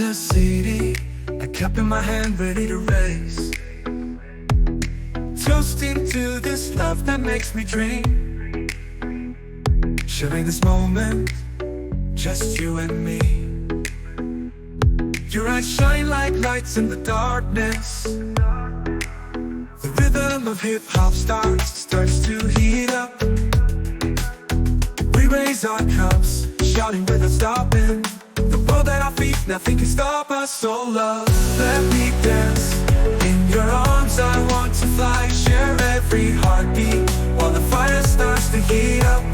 a CD I kept in my hand, ready to race, toasting to this love that makes me dream, sharing this moment, just you and me. Your eyes shine like lights in the darkness. The rhythm of hip-hop starts to heat up. We raise our cups, shouting without stopping. The world at our feet, nothing can stop us. Oh love, let me dance. In your arms I want to fly, share every heartbeat while the fire starts to heat up.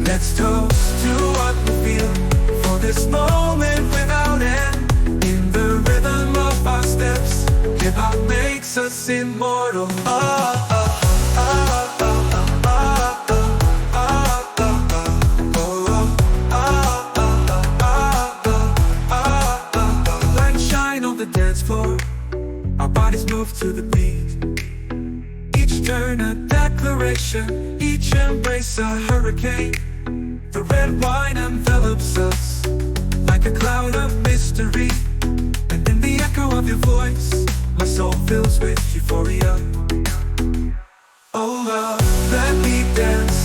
Let's toast to what we feel, for this moment without end. In the rhythm of our steps, hip-hop makes us immortal. Lights shine on the dance floor, our bodies move to the beat. Each turn a declaration, each embrace a hurricane. The red wine envelops us like a cloud of mystery, and in the echo of your voice, my soul fills with euphoria. Oh love, let me dance.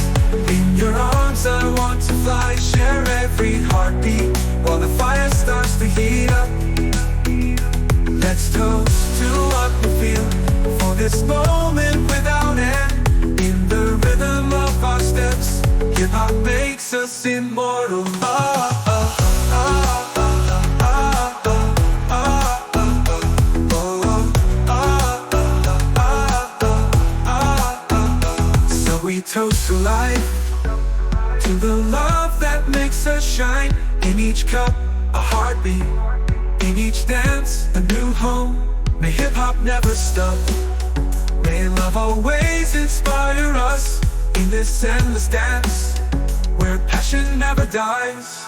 In your arms I want to fly, share every heartbeat while the fire starts to heat up. Let's toast to what we feel, for this moment without end. In the rhythm of our steps, hip-hop makes us immortal. So we toast to life, to the love that makes us shine. In each cup, a heartbeat. In each dance, a new home. May hip-hop never stop. May love always inspire us in this endless dance where passion never dies.